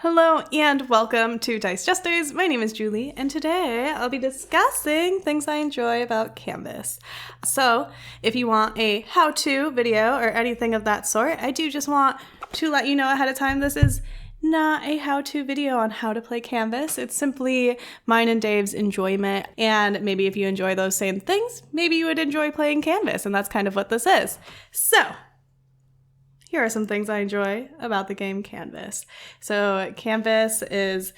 Hello and welcome to DiceJesters. My name is Julie, and today I'll be discussing things I enjoy about Canvas. So, if you want a how-to video or anything of that sort, I do just want to let you know ahead of time this is not a how-to video on how to play Canvas. It's simply mine and Dave's enjoyment, and maybe if you enjoy those same things, maybe you would enjoy playing Canvas, and that's kind of what this is. So, here are some things I enjoy about the game Canvas. So Canvas is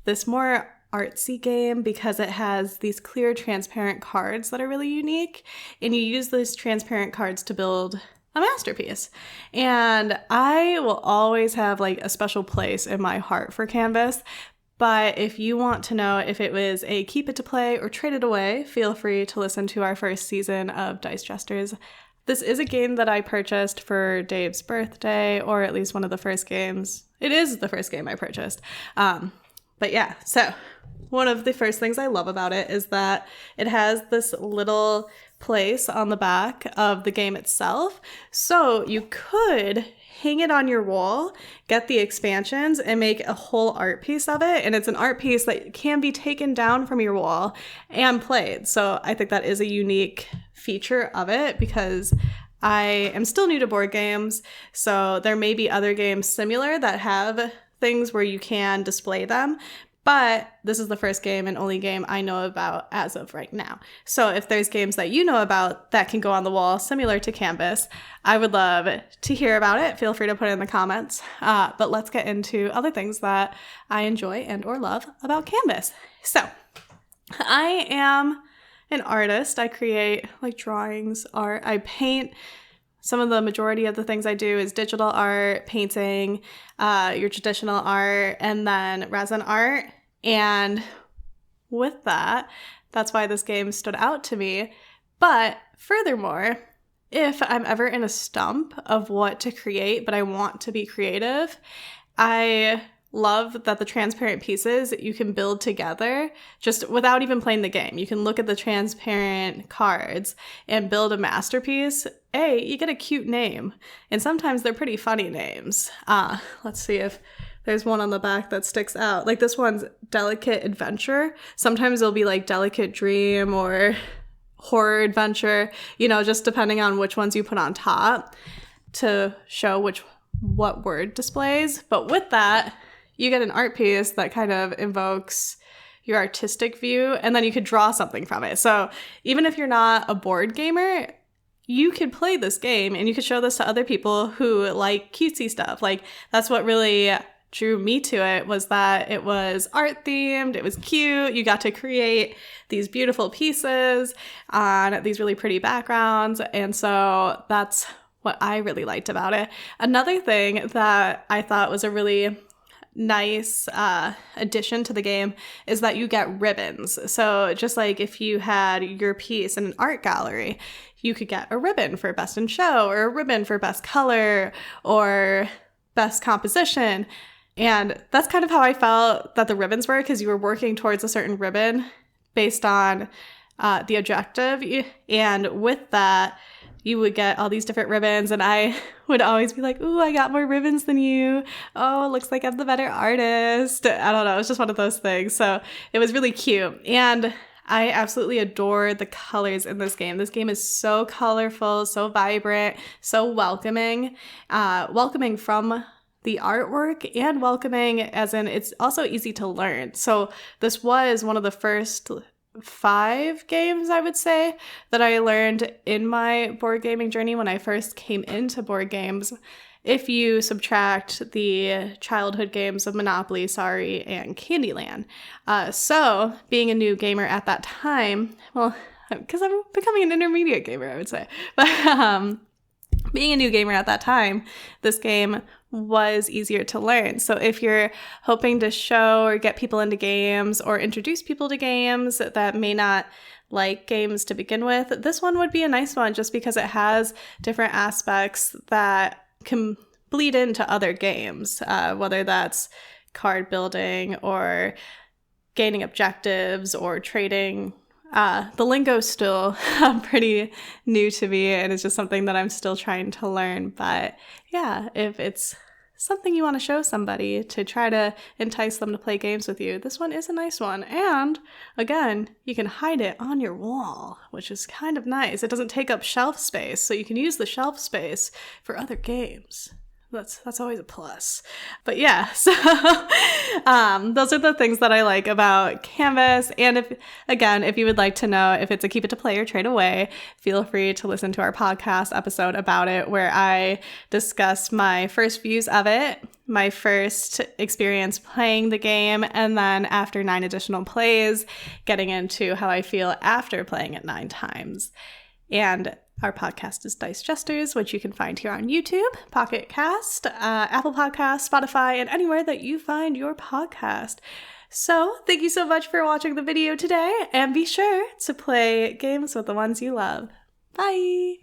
this more artsy game because it has these clear, transparent cards that are really unique, and you use these transparent cards to build a masterpiece. And I will always have like a special place in my heart for Canvas. But if you want to know if it was a keep it to play or trade it away, feel free to listen to our first season of DiceJesters. This is a game that I purchased for Dave's birthday, or at least one of the first games. It is the first game I purchased. But yeah, so one of the first things I love about it is that it has this little place on the back of the game itself. So you could hang it on your wall, get the expansions, and make a whole art piece of it. And it's an art piece that can be taken down from your wall and played. So I think that is a unique feature of it because I am still new to board games. So there may be other games similar that have things where you can display them. But this is the first game and only game I know about as of right now. So if there's games that you know about that can go on the wall similar to Canvas, I would love to hear about it. Feel free to put it in the comments. But let's get into other things that I enjoy and or love about Canvas. So I am an artist. I create like drawings, art. I paint. Some of the majority of the things I do is digital art, painting, your traditional art, and then resin art. And with that, that's why this game stood out to me. But furthermore, if I'm ever in a stump of what to create, but I want to be creative, I love that the transparent pieces you can build together just without even playing the game. You can look at the transparent cards and build a masterpiece. You get a cute name, and sometimes they're pretty funny names. Let's see if there's one on the back that sticks out. Like this one's Delicate Adventure. Sometimes it'll be like Delicate Dream or Horror Adventure, just depending on which ones you put on top to show what word displays. But with that, you get an art piece that kind of invokes your artistic view, and then you could draw something from it. So even if you're not a board gamer, you could play this game and you could show this to other people who like cutesy stuff. Like that's what really drew me to it, was that it was art themed, it was cute, you got to create these beautiful pieces on these really pretty backgrounds, and so that's what I really liked about it. Another thing that I thought was a really nice addition to the game is that you get ribbons. So just like if you had your piece in an art gallery, you could get a ribbon for best in show or a ribbon for best color or best composition. And that's kind of how I felt that the ribbons were, because you were working towards a certain ribbon based on the objective. And with that, you would get all these different ribbons, and I would always be like, ooh, I got more ribbons than you. Oh, looks like I'm the better artist. I don't know. It's just one of those things. So it was really cute. And I absolutely adore the colors in this game. This game is so colorful, so vibrant, so welcoming. Welcoming from the artwork and welcoming as in it's also easy to learn. So this was one of the first 5 games, I would say, that I learned in my board gaming journey when I first came into board games, if you subtract the childhood games of Monopoly, Sorry, and Candyland. So being a new gamer at that time, well, because I'm becoming an intermediate gamer, I would say, but being a new gamer at that time, this game was easier to learn. So if you're hoping to show or get people into games or introduce people to games that may not like games to begin with, this one would be a nice one just because it has different aspects that can bleed into other games, whether that's card building or gaining objectives or trading. The lingo is still pretty new to me, and it's just something that I'm still trying to learn. But yeah, if it's something you want to show somebody to try to entice them to play games with you, this one is a nice one. And again, you can hide it on your wall, which is kind of nice. It doesn't take up shelf space, so you can use the shelf space for other games. That's always a plus. But yeah, so those are the things that I like about Canvas. And if you would like to know if it's a keep it to play or trade away, feel free to listen to our podcast episode about it, where I discuss my first views of it, my first experience playing the game, and then after 9 additional plays, getting into how I feel after playing it 9 times. And our podcast is DiceJesters, which you can find here on YouTube, Pocket Cast, Apple Podcasts, Spotify, and anywhere that you find your podcast. So thank you so much for watching the video today, and be sure to play games with the ones you love. Bye!